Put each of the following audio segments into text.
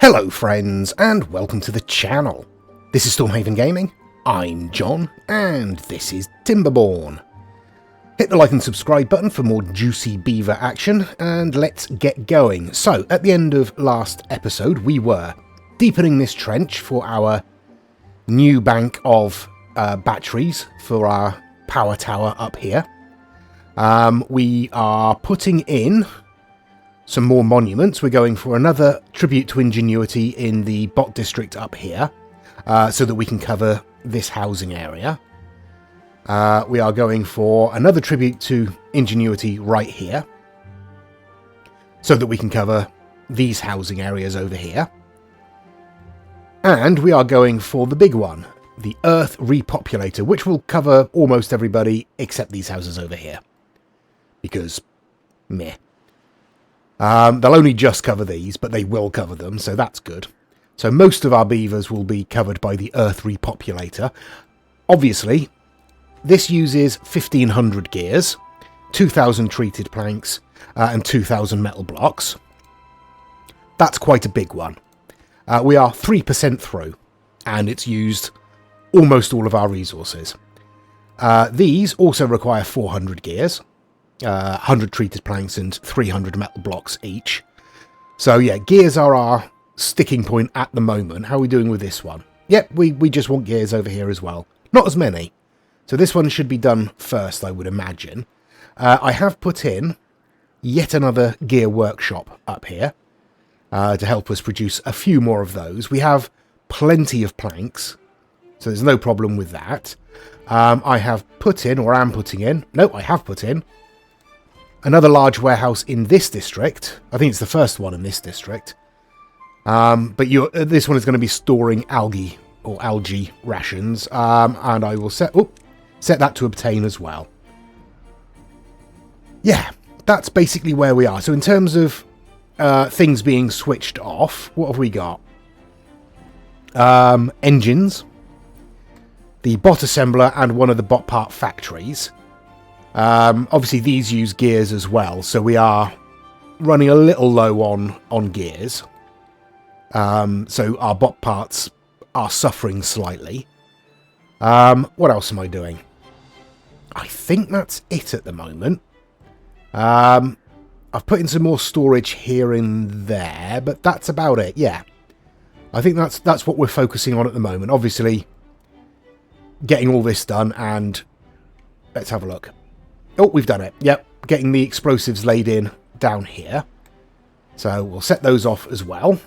Hello friends, and welcome to the channel. This is Stormhaven Gaming, I'm John, and this is Timberborn. Hit the like and subscribe button for more juicy beaver action, and let's get going. So, at the end of last episode, we were deepening this trench for our new bank of batteries for our power tower up here. We are putting in some more monuments. We're going for another tribute to ingenuity in the bot district up here, so that we can cover this housing area. We are going for another tribute to ingenuity right here, so that we can cover these housing areas over here. And we are going for the big one, the Earth Repopulator, which will cover almost everybody except these houses over here. Because, meh. They'll only just cover these, but they will cover them, so that's good. So most of our beavers will be covered by the Earth Repopulator. Obviously, this uses 1500 gears, 2000 treated planks, and 2000 metal blocks. That's quite a big one. We are 3% through, and it's used almost all of our resources. These also require 400 gears. 100 treated planks and 300 metal blocks each. So yeah, gears are our sticking point at the moment. How are we doing with this one? Yep, we just want gears over here as well. Not as many. So this one should be done first, I would imagine. I have put in yet another gear workshop up here to help us produce a few more of those. We have plenty of planks, so there's no problem with that. I have put in, or am putting in, no, I have put in another large warehouse in this district. I think it's the first one in this district. But this one is going to be storing algae rations. And I will set that to obtain as well. Yeah, that's basically where we are. So in terms of things being switched off, what have we got? Engines, the bot assembler, and one of the bot part factories. Obviously these use gears as well, so we are running a little low on gears. So our bot parts are suffering slightly. What else am I doing? I think that's it at the moment. I've put in some more storage here and there, but that's about it, yeah. I think that's what we're focusing on at the moment. Obviously, getting all this done, and let's have a look. Oh, we've done it. Yep, getting the explosives laid in down here. So we'll set those off as well.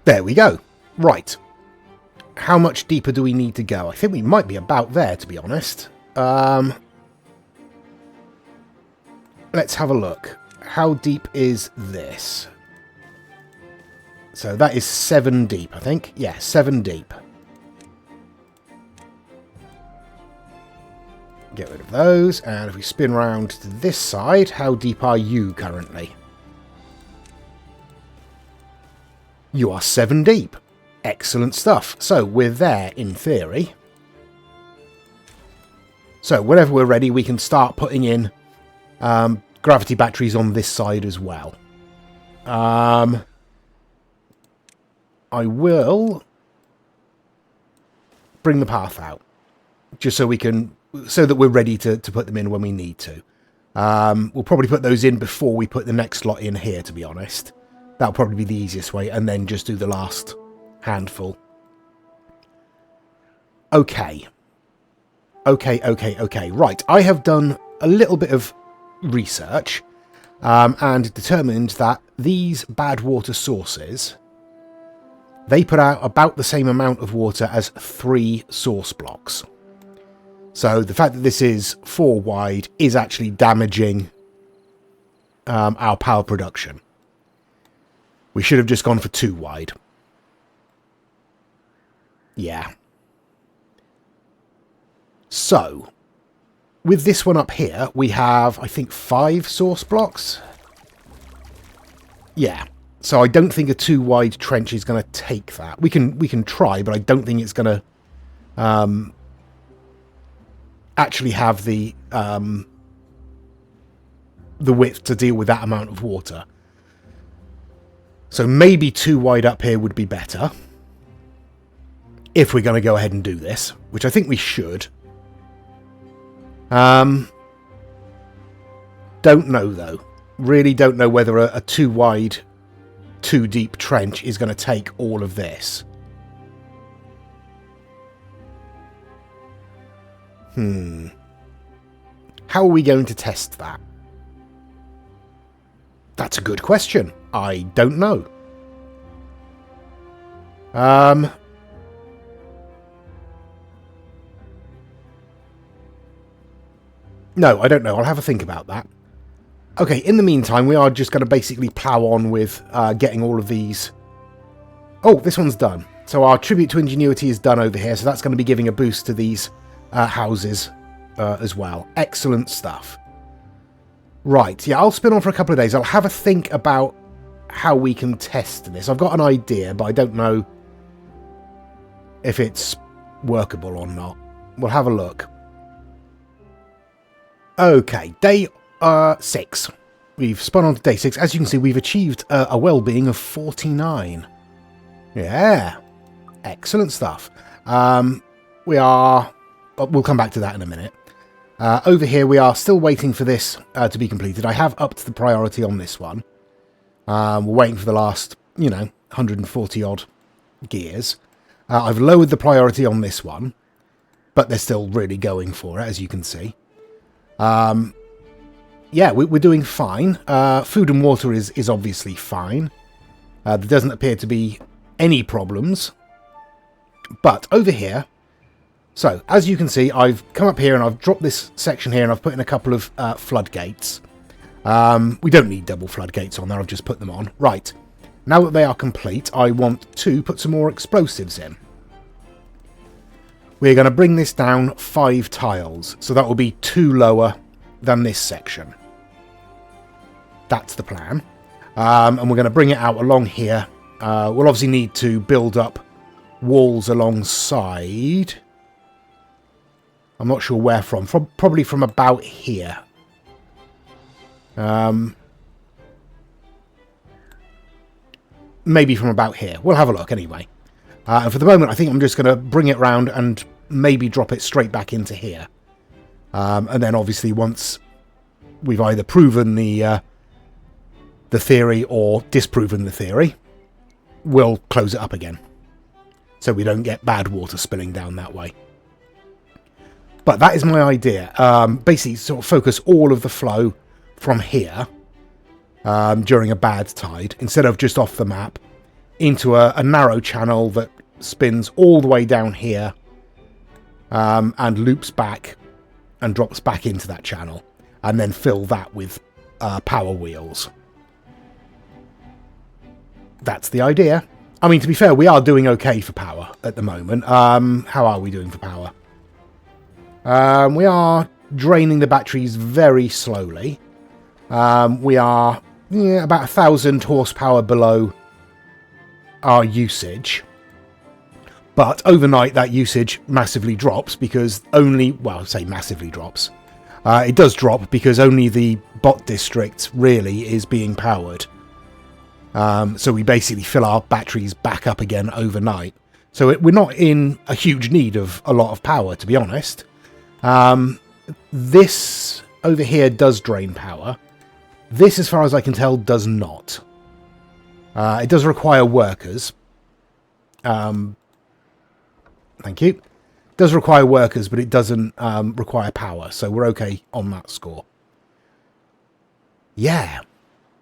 There we go. Right. How much deeper do we need to go? I think we might be about there, to be honest. Let's have a look. How deep is this? So that is 7 deep, I think. Yeah, 7 deep. Get rid of those. And if we spin round to this side, how deep are you currently? You are 7 deep. Excellent stuff. So we're there in theory. So whenever we're ready, we can start putting in gravity batteries on this side as well. I will bring the path out, just so that we're ready to put them in when we need to. We'll probably put those in before we put the next lot in here, to be honest. That'll probably be the easiest way, and then just do the last handful. Okay. Right, I have done a little bit of research and determined that these bad water sources, they put out about the same amount of water as 3 source blocks. So the fact that this is 4 wide is actually damaging our power production. We should have just gone for 2 wide. Yeah. So, with this one up here, we have, I think, 5 source blocks. Yeah. So I don't think a too wide trench is going to take that. We can try, but I don't think it's going to actually have the width to deal with that amount of water. So maybe too wide up here would be better if we're going to go ahead and do this, which I think we should. Don't know, though. Really don't know whether a too wide, too deep trench is going to take all of this. How are we going to test that? That's a good question. I don't know. No, I don't know. I'll have a think about that. Okay, in the meantime, we are just going to basically plow on with getting all of these. Oh, this one's done. So our tribute to ingenuity is done over here, so that's going to be giving a boost to these houses as well. Excellent stuff. Right, yeah, I'll spin on for a couple of days. I'll have a think about how we can test this. I've got an idea, but I don't know if it's workable or not. We'll have a look. Okay, day 6. We've spun on to day 6. As you can see, we've achieved a well-being of 49. Yeah, excellent stuff. We'll come back to that in a minute. Over here, we are still waiting for this to be completed. I have upped the priority on this one. We're waiting for the last, 140-odd gears. I've lowered the priority on this one, but they're still really going for it, as you can see. Yeah, we're doing fine. Food and water is obviously fine. There doesn't appear to be any problems. But over here... So, as you can see, I've come up here and I've dropped this section here and I've put in a couple of floodgates. We don't need double floodgates on there, I've just put them on. Right, now that they are complete, I want to put some more explosives in. We're going to bring this down 5 tiles, so that will be 2 lower than this section. That's the plan. And we're going to bring it out along here. We'll obviously need to build up walls alongside... I'm not sure where from. Probably from about here. Maybe from about here. We'll have a look anyway. And for the moment, I think I'm just going to bring it round and maybe drop it straight back into here. And then obviously once we've either proven the theory or disproven the theory, we'll close it up again. So we don't get bad water spilling down that way. But that is my idea. Basically, sort of focus all of the flow from here during a bad tide, instead of just off the map, into a narrow channel that spins all the way down here and loops back and drops back into that channel, and then fill that with power wheels. That's the idea. I mean, to be fair, we are doing okay for power at the moment. How are we doing for power? We are draining the batteries very slowly. We are about 1,000 horsepower below our usage. But overnight that usage massively drops because only... Well, I say massively drops. It does drop because only the bot district really is being powered. So we basically fill our batteries back up again overnight. So we're not in a huge need of a lot of power, to be honest. This over here does drain power. This, as far as I can tell, does not. It does require workers. Thank you. It does require workers, but it doesn't require power, so we're okay on that score. Yeah,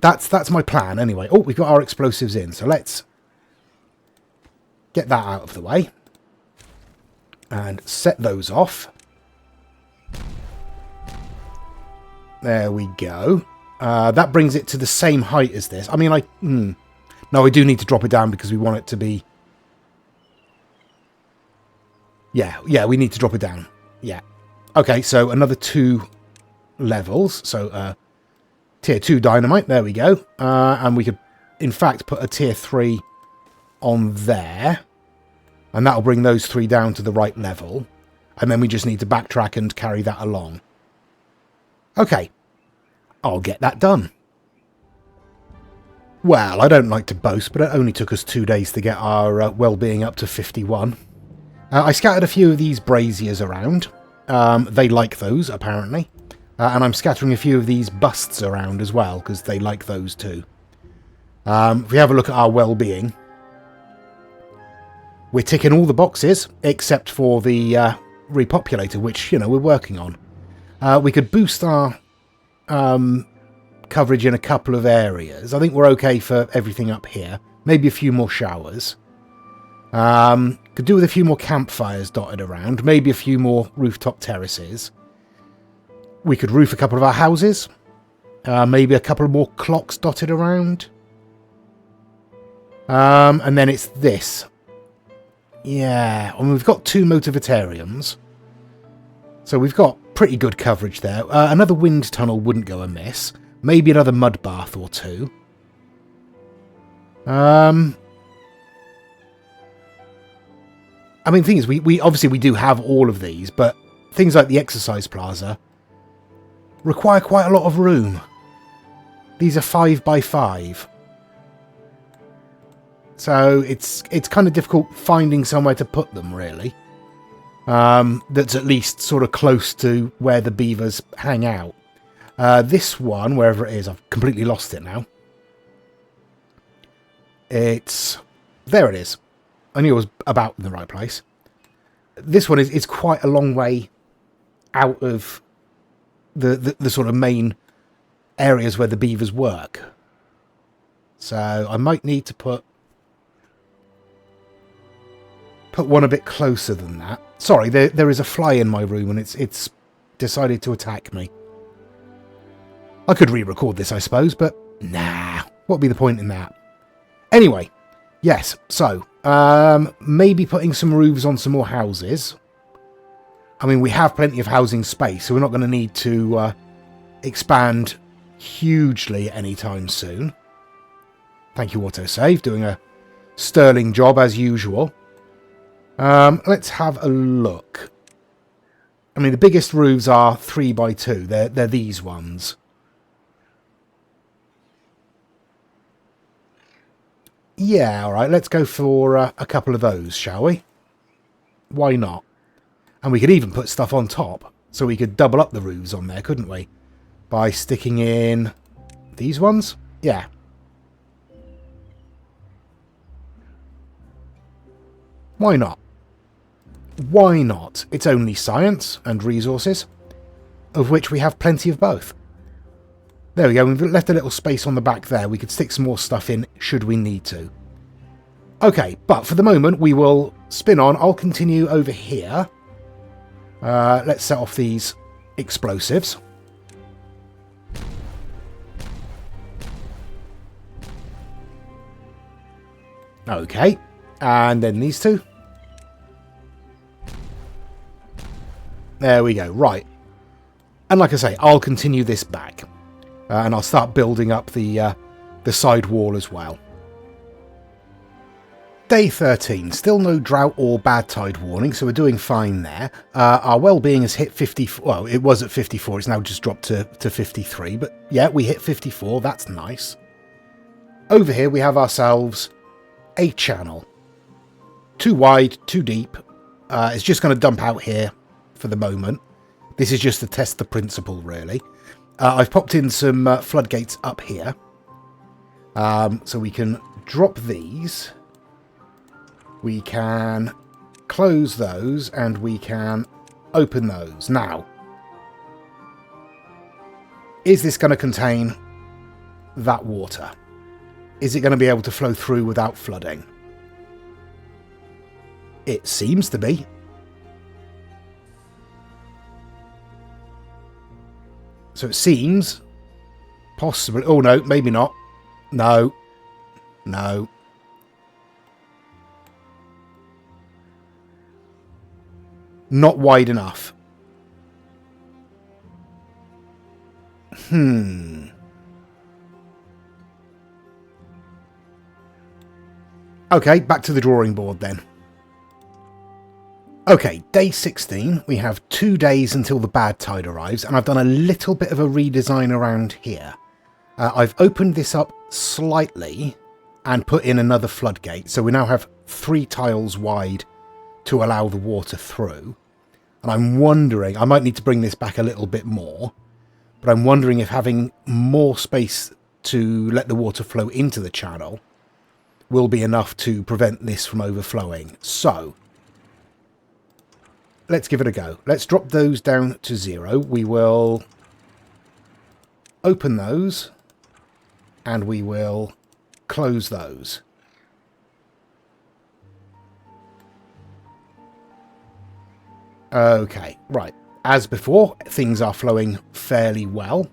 that's my plan anyway. Oh, we've got our explosives in, so let's get that out of the way and set those off. There we go. That brings it to the same height as this. I mean, no, I do need to drop it down because we want it to be... Yeah, we need to drop it down. Yeah. Okay, so another 2 levels. So tier 2 dynamite, there we go. And we could, in fact, put a tier 3 on there. And that'll bring those 3 down to the right level. And then we just need to backtrack and carry that along. Okay, I'll get that done. Well, I don't like to boast, but it only took us 2 days to get our well-being up to 51. I scattered a few of these braziers around. They like those, apparently. And I'm scattering a few of these busts around as well, because they like those too. If we have a look at our well-being, we're ticking all the boxes, except for the Repopulator, which, you know, we're working on. We could boost our coverage in a couple of areas. I think we're okay for everything up here. Maybe a few more showers. Could do with a few more campfires dotted around. Maybe a few more rooftop terraces. We could roof a couple of our houses. Maybe a couple more clocks dotted around. And then it's this. Yeah, I mean, we've got 2 motivitariums. So we've got pretty good coverage there. Another wind tunnel wouldn't go amiss. Maybe another mud bath or 2. I mean, the thing is, we obviously we do have all of these, but things like the exercise plaza require quite a lot of room. These are 5 by 5. So it's kind of difficult finding somewhere to put them, really. That's at least sort of close to where the beavers hang out. This one, wherever it is, I've completely lost it now. There it is. I knew it was about in the right place. This one is quite a long way out of the sort of main areas where the beavers work. So I might need to put one a bit closer than that. Sorry, there is a fly in my room and it's decided to attack me. I could re-record this, I suppose, but nah, what would be the point in that? Anyway, yes, so maybe putting some roofs on some more houses. I mean, we have plenty of housing space, so we're not going to need to expand hugely anytime soon. Thank you, autosave, doing a sterling job as usual. Let's have a look. I mean, the biggest roofs are 3 by 2. They're these ones. Yeah, alright, let's go for a couple of those, shall we? Why not? And we could even put stuff on top, so we could double up the roofs on there, couldn't we? By sticking in these ones? Yeah. Why not? Why not? It's only science and resources, of which we have plenty of both. There we go, we've left a little space on the back there. We could stick some more stuff in should we need to. Okay, but for the moment we will spin on. I'll continue over here. Let's set off these explosives. Okay, and then these 2. There we go, right. And like I say, I'll continue this back. And I'll start building up the side wall as well. Day 13. Still no drought or bad tide warning, so we're doing fine there. Our well-being has hit 54. Well, it was at 54. It's now just dropped to 53. But yeah, we hit 54. That's nice. Over here, we have ourselves a channel. 2 wide, 2 deep. It's just going to dump out here for the moment. This is just to test the principle, really. I've popped in some floodgates up here. So we can drop these. We can close those and we can open those. Now, is this going to contain that water? Is it going to be able to flow through without flooding? It seems to be. So it seems possibly... Oh, no, maybe not. No. No. Not wide enough. Okay, back to the drawing board then. Okay, day 16. We have 2 days until the bad tide arrives, and I've done a little bit of a redesign around here. I've opened this up slightly and put in another floodgate, so we now have 3 tiles wide to allow the water through. And I'm wondering, I might need to bring this back a little bit more, but I'm wondering if having more space to let the water flow into the channel will be enough to prevent this from overflowing. So, let's give it a go. Let's drop those down to 0. We will open those, and we will close those. Okay, right. As before, things are flowing fairly well.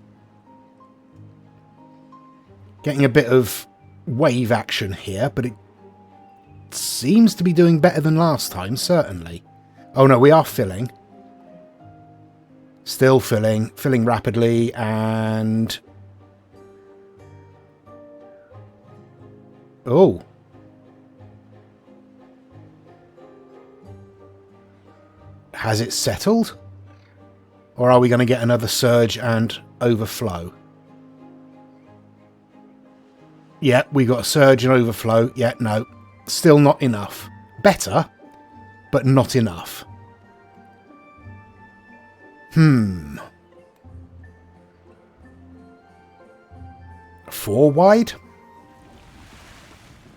Getting a bit of wave action here, but it seems to be doing better than last time, certainly. Oh no, we are filling. Still filling rapidly, and... oh. Has it settled? Or are we going to get another surge and overflow? Yeah, we got a surge and overflow. Yeah, no. Still not enough. Better, but not enough. 4 wide?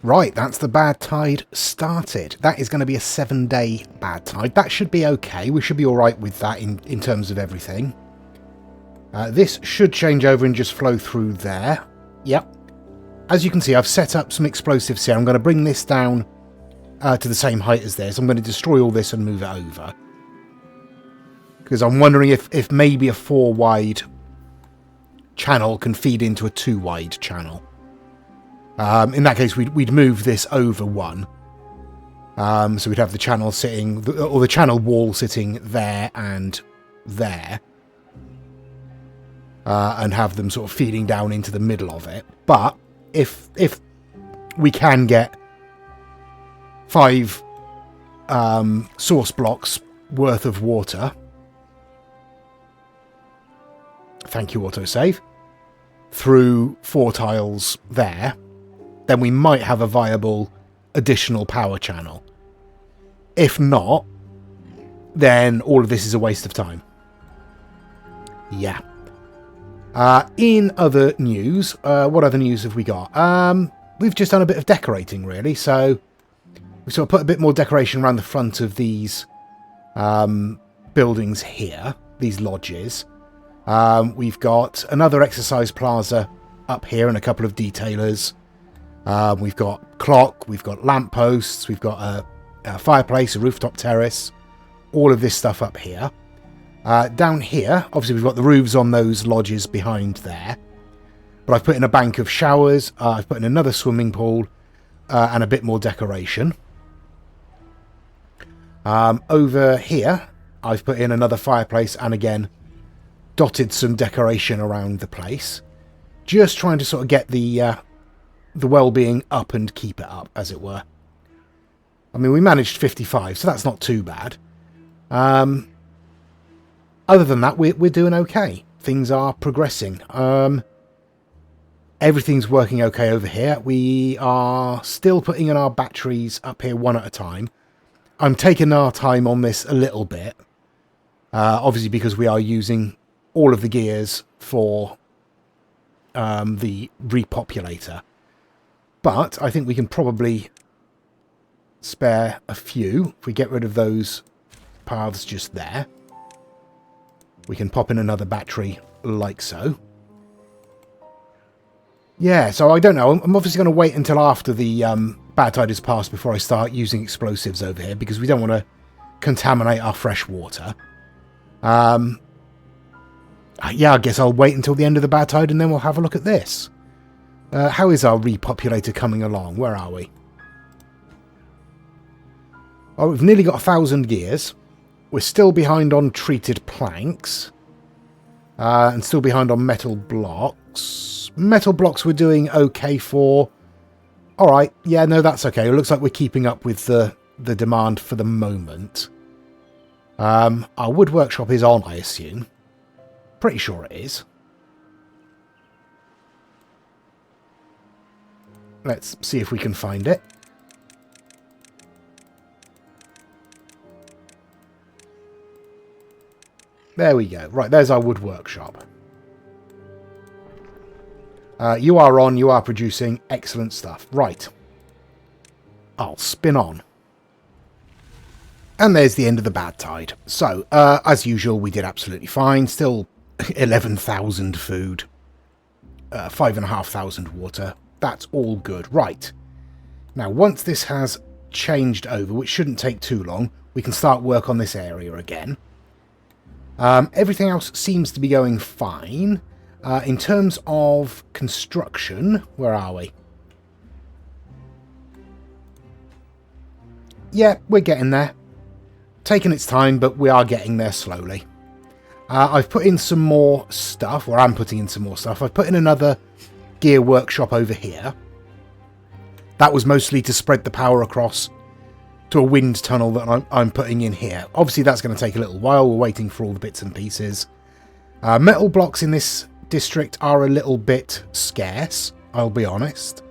Right, that's the bad tide started. That is going to be a 7-day bad tide. That should be okay. We should be all right with that in terms of everything. This should change over and just flow through there. Yep. As you can see, I've set up some explosives here. I'm going to bring this down to the same height as this. I'm going to destroy all this and move it over. Because I'm wondering if maybe a 4-wide channel can feed into a 2-wide channel. In that case, we'd move this over 1. So we'd have the channel sitting, or the channel wall sitting there and there. And have them sort of feeding down into the middle of it. But if we can get 5 source blocks worth of water, thank you autosave, through 4 tiles there, then we might have a viable additional power channel. If not, then all of this is a waste of time. Yeah. In other news, what other news have we got? We've just done a bit of decorating, really. So we sort of put a bit more decoration around the front of these buildings here, these lodges. We've got another exercise plaza up here and a couple of detailers. We've got clock, we've got lampposts, we've got a fireplace, a rooftop terrace, all of this stuff up here. Down here, obviously we've got the roofs on those lodges behind there. But I've put in a bank of showers, I've put in another swimming pool, and a bit more decoration. Over here, I've put in another fireplace and again, dotted some decoration around the place. Just trying to sort of get the well-being up and keep it up, as it were. I mean, we managed 55, so that's not too bad. Other than that, we're doing okay. Things are progressing. Everything's working okay over here. We are still putting in our batteries up here one at a time. I'm taking our time on this a little bit. Obviously, because we are using all of the gears for the Repopulator. But I think we can probably spare a few. If we get rid of those paths just there, we can pop in another battery like so. Yeah, so I don't know. I'm obviously going to wait until after the bad tide has passed before I start using explosives over here, because we don't want to contaminate our fresh water. Yeah, I guess I'll wait until the end of the bad tide and then we'll have a look at this. How is our Repopulator coming along? Where are we? Oh, we've nearly got 1,000 gears. We're still behind on treated planks. And still behind on metal blocks. Metal blocks we're doing okay for. Alright, yeah, no, that's okay. It looks like we're keeping up with the demand for the moment. Our wood workshop is on, I assume. Pretty sure it is. Let's see if we can find it. There we go. Right, there's our wood workshop. You are on, you are producing. Excellent stuff. Right. I'll spin on. And there's the end of the bad tide. So, as usual, we did absolutely fine. Still 11,000 food. 5,500 water. That's all good. Right. Now, once this has changed over, which shouldn't take too long, we can start work on this area again. Everything else seems to be going fine. In terms of construction, where are we? Yeah, we're getting there. Taking its time, but we are getting there slowly. I've put in some more stuff, or I'm putting in some more stuff. I've put in another gear workshop over here. That was mostly to spread the power across to a wind tunnel that I'm putting in here. Obviously, that's going to take a little while. We're waiting for all the bits and pieces. Metal blocks in this district are a little bit scarce, I'll be honest.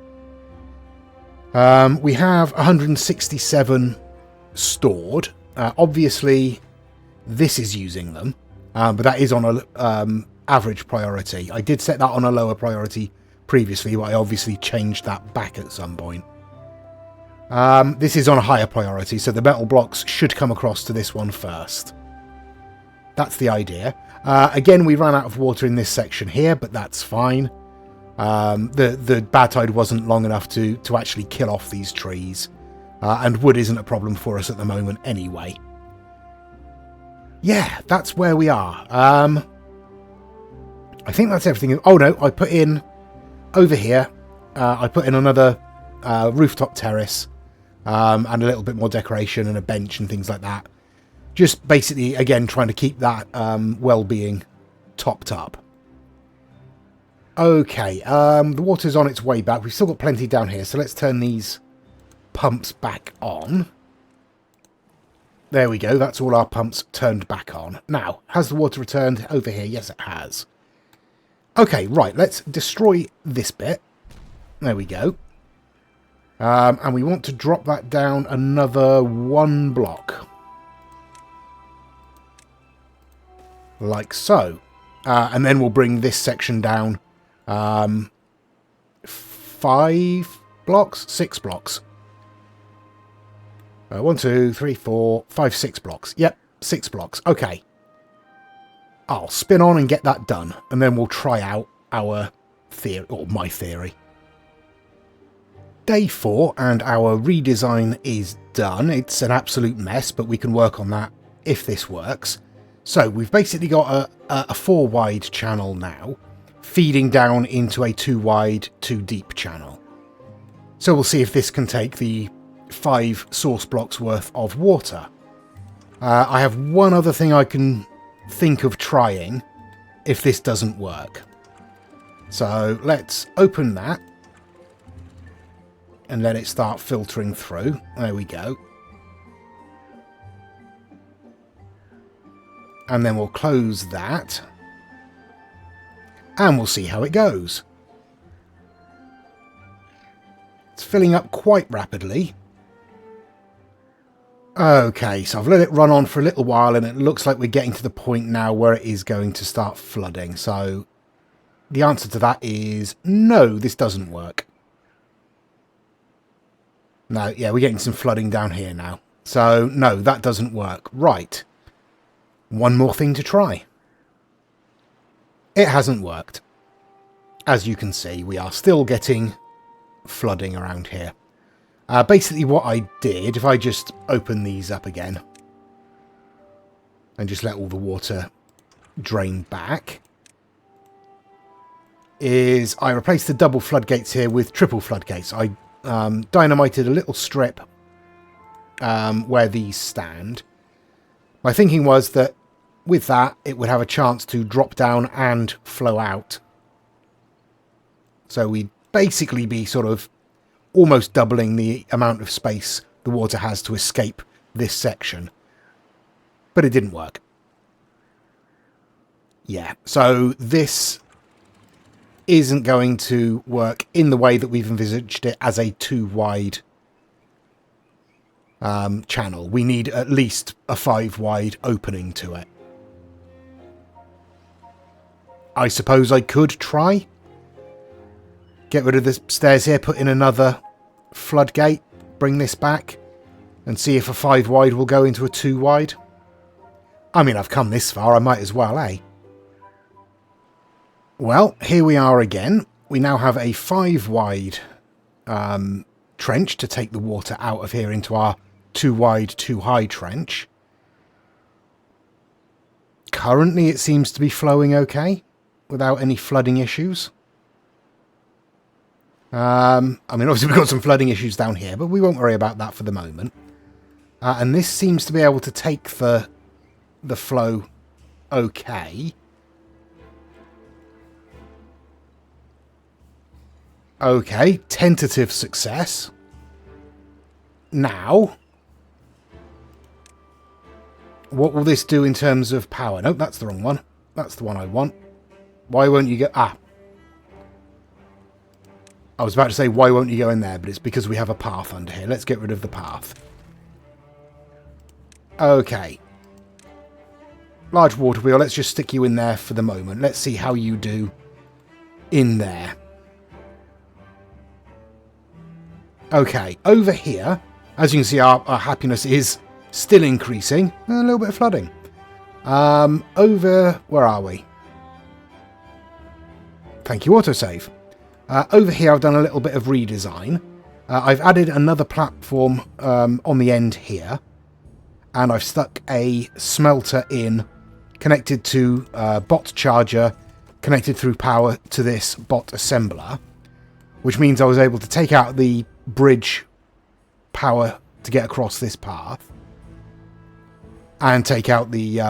We have 167 stored. Obviously, this is using them, but that is on a average priority. I did set that on a lower priority previously, but I obviously changed that back at some point. This is on a higher priority, so the metal blocks should come across to this one first. That's the idea. Again, we ran out of water in this section here, but that's fine. The bad tide wasn't long enough to actually kill off these trees. And wood isn't a problem for us at the moment anyway. Yeah, that's where we are. I think that's everything. Oh no, I put in over here. I put in another rooftop terrace and a little bit more decoration and a bench and things like that. Just basically, again, trying to keep that well-being topped up. Okay, the water's on its way back. We've still got plenty down here, so let's turn these pumps back on. There we go. That's all our pumps turned back on. Now, has the water returned over here? Yes, it has. Okay, right. Let's destroy this bit. There we go. And we want to drop that down another 1 block. Like so. And then we'll bring this section down 5 blocks? 6 blocks. 1, 2, 3, 4, 5, 6 blocks. Yep, 6 blocks. Okay. I'll spin on and get that done. And then we'll try out our theory, or my theory. Day 4, and our redesign is done. It's an absolute mess, but we can work on that if this works. So we've basically got a 4 wide channel now, feeding down into a 2 wide, 2 deep channel. So we'll see if this can take the 5 source blocks worth of water. I have one other thing I can think of trying if this doesn't work. So let's open that and let it start filtering through. There we go. And then we'll close that and we'll see how it goes. It's filling up quite rapidly. Okay, so I've let it run on for a little while and it looks like we're getting to the point now where it is going to start flooding. So the answer to that is no, this doesn't work. No, yeah, we're getting some flooding down here now. So no, that doesn't work. Right. One more thing to try. It hasn't worked. As you can see, we are still getting flooding around here. Basically what I did, if I just open these up again and just let all the water drain back, is I replaced the double floodgates here with triple floodgates. I dynamited a little strip where these stand. My thinking was that with that, it would have a chance to drop down and flow out. So we'd basically be sort of almost doubling the amount of space the water has to escape this section. But it didn't work. Yeah, so this isn't going to work in the way that we've envisaged it as a 2-wide channel. We need at least a 5-wide opening to it. I suppose I could try. Get rid of the stairs here, put in another floodgate, bring this back, and see if a 5-wide will go into a 2-wide. I mean, I've come this far, I might as well, eh? Well, here we are again. We now have a 5-wide trench to take the water out of here into our 2-wide, 2-high trench. Currently, it seems to be flowing okay, without any flooding issues. I mean, obviously we've got some flooding issues down here, but we won't worry about that for the moment. And this seems to be able to take the flow okay. Okay, tentative success. Now, what will this do in terms of power? Nope, that's the wrong one. That's the one I want. Why won't you go... Ah. I was about to say, why won't you go in there? But it's because we have a path under here. Let's get rid of the path. Okay. Large water wheel, let's just stick you in there for the moment. Let's see how you do in there. Okay, over here, as you can see, our happiness is still increasing. A little bit of flooding. Over... Where are we? Thank you, autosave. Over here, I've done a little bit of redesign. I've added another platform on the end here. And I've stuck a smelter in, connected to bot charger, connected through power to this bot assembler. Which means I was able to take out the bridge power to get across this path. And take out the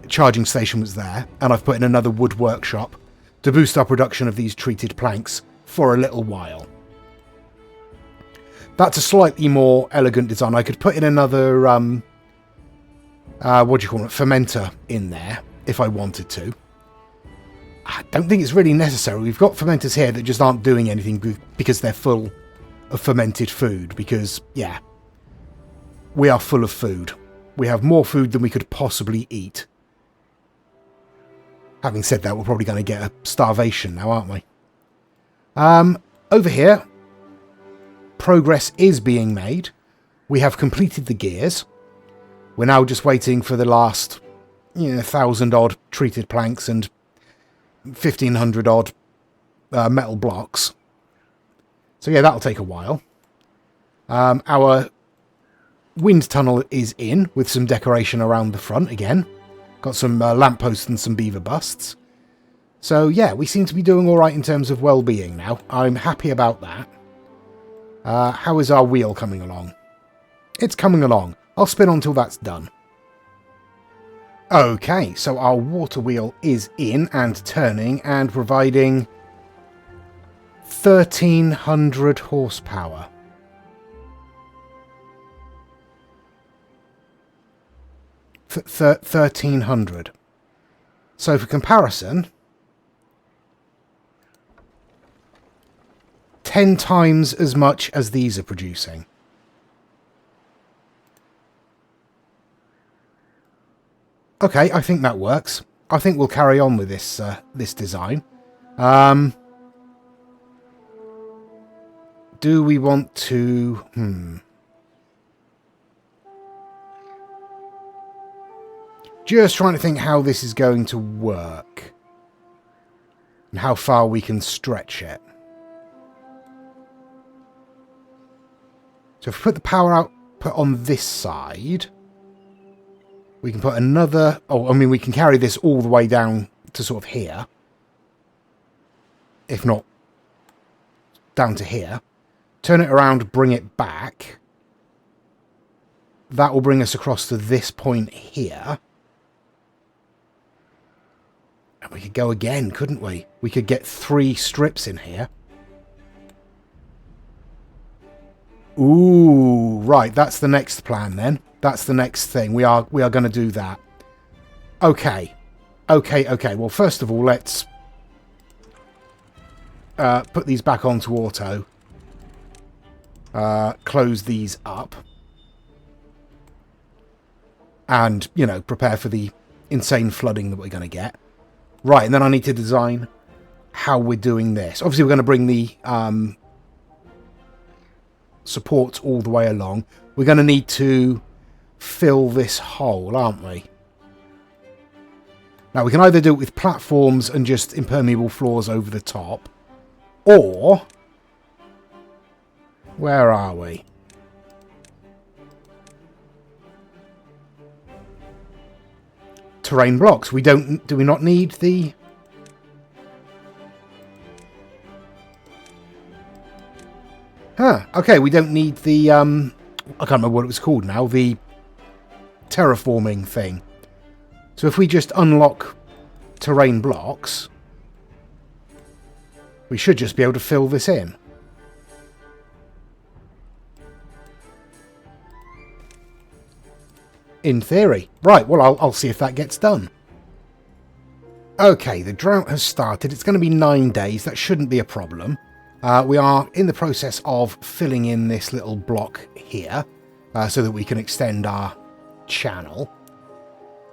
charging station was there. And I've put in another wood workshop to boost our production of these treated planks for a little while. That's a slightly more elegant design. I could put in another, what do you call it, fermenter in there, if I wanted to. I don't think it's really necessary. We've got fermenters here that just aren't doing anything because they're full of fermented food. Because, yeah, we are full of food. We have more food than we could possibly eat. Having said that, we're probably going to get a starvation now, aren't we? Over here, progress is being made. We have completed the gears. We're now just waiting for the last 1,000-odd treated planks and 1,500-odd metal blocks. So yeah, that'll take a while. Our wind tunnel is in with some decoration around the front again. Got some lampposts and some beaver busts. So yeah, we seem to be doing all right in terms of well-being now. I'm happy about that. How is our wheel coming along? It's coming along. I'll spin on till that's done. Okay, so our water wheel is in and turning and providing 1,300 horsepower. For 1,300. So for comparison, 10 times as much as these are producing. Okay, I think that works. I think we'll carry on with this this design. Do we want to... Just trying to think how this is going to work. And how far we can stretch it. So if we put the power output on this side, we can put another... Oh, I mean, we can carry this all the way down to sort of here. If not, down to here. Turn it around, bring it back. That will bring us across to this point here. And we could go again, couldn't we? We could get 3 strips in here. Ooh, right. That's the next plan then. That's the next thing. We are going to do that. Okay. Okay. Well, first of all, let's put these back onto auto. Close these up. And, you know, prepare for the insane flooding that we're going to get. Right, and then I need to design how we're doing this. Obviously, we're going to bring the supports all the way along. We're going to need to fill this hole, aren't we? Now, we can either do it with platforms and just impermeable floors over the top, or... where are we? Terrain blocks. Do we not need the... Huh, okay, we don't need the, I can't remember what it was called now, the terraforming thing. So if we just unlock terrain blocks, we should just be able to fill this in. In theory. Right, well, I'll see if that gets done. Okay, the drought has started. It's going to be 9 days. That shouldn't be a problem. We are in the process of filling in this little block here so that we can extend our channel.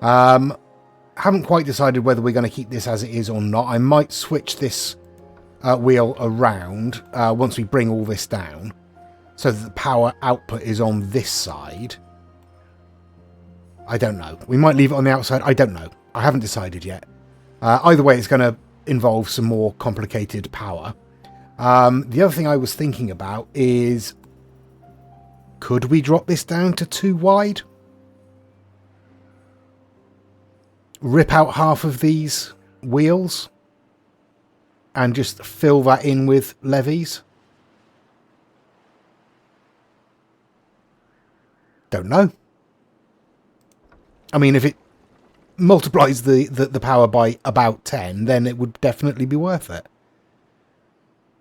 Haven't quite decided whether we're going to keep this as it is or not. I might switch this wheel around once we bring all this down so that the power output is on this side. I don't know. We might leave it on the outside. I don't know. I haven't decided yet. Either way, it's going to involve some more complicated power. The other thing I was thinking about is, could we drop this down to 2 wide? Rip out half of these wheels and just fill that in with levees? Don't know. I mean, if it multiplies the power by about 10, then it would definitely be worth it.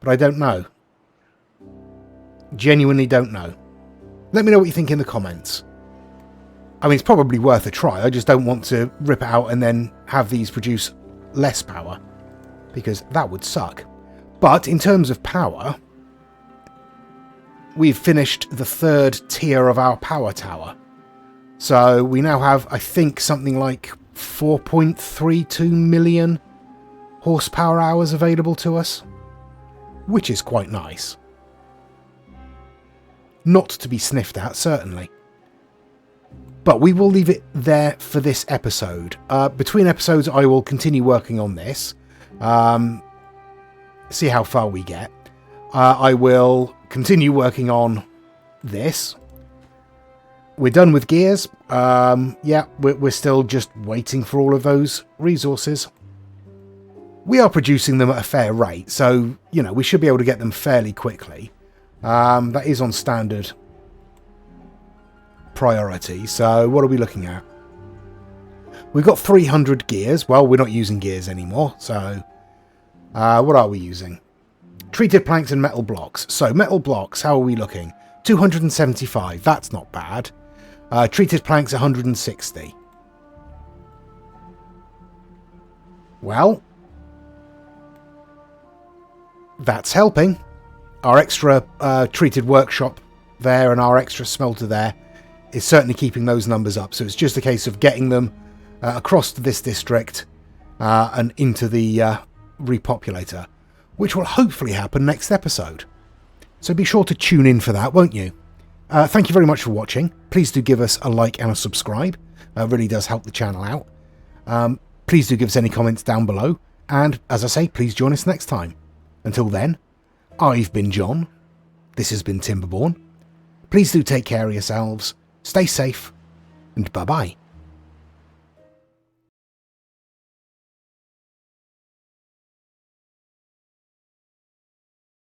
But I don't know. Genuinely don't know. Let me know what you think in the comments. I mean, it's probably worth a try. I just don't want to rip it out and then have these produce less power, because that would suck. But in terms of power, we've finished the 3rd tier of our power tower. So we now have, I think, something like 4.32 million horsepower hours available to us, which is quite nice. Not to be sniffed at, certainly. But we will leave it there for this episode. Between episodes, I will continue working on this. See how far we get. I will continue working on this. We're done with gears. Yeah, we're still just waiting for all of those resources. We are producing them at a fair rate, so, you know, we should be able to get them fairly quickly. That is on standard priority, so what are we looking at? We've got 300 gears. Well, we're not using gears anymore, so what are we using? Treated planks and metal blocks. So, metal blocks, how are we looking? 275, that's not bad. Treated planks, 160. Well, that's helping. Our extra treated workshop there and our extra smelter there is certainly keeping those numbers up. So it's just a case of getting them across to this district and into the Repopulator, which will hopefully happen next episode. So be sure to tune in for that, won't you? Thank you very much for watching. Please do give us a like and a subscribe. It really does help the channel out. Please do give us any comments down below. And as I say, please join us next time. Until then, I've been John. This has been Timberborn. Please do take care of yourselves. Stay safe. And bye-bye.